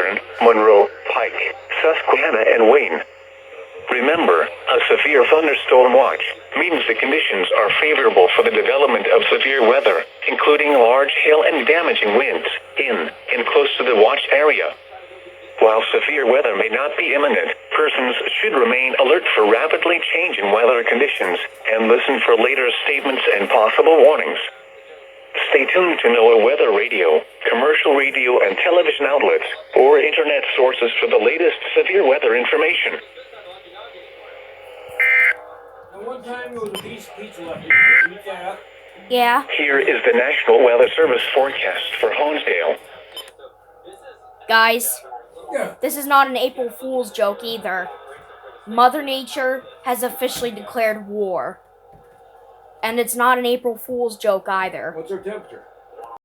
Luzerne, Monroe, Pike, Susquehanna, and Wayne. Remember, a severe thunderstorm watch means the conditions are favorable for the development of severe weather, including large hail and damaging winds, in and close to the watch area. While severe weather may not be imminent, persons should remain alert for rapidly changing weather conditions and listen for later statements and possible warnings. Stay tuned to NOAA weather radio, commercial radio and television outlets, or internet sources for the latest severe weather information. One time there was a piece of pizza left. Did you eat that? Yeah. Here is the National Weather Service forecast for Honesdale. Guys, Yeah. this is not an April Fool's joke either. Mother Nature has officially declared war. And it's not an April Fool's joke either. What's our temperature?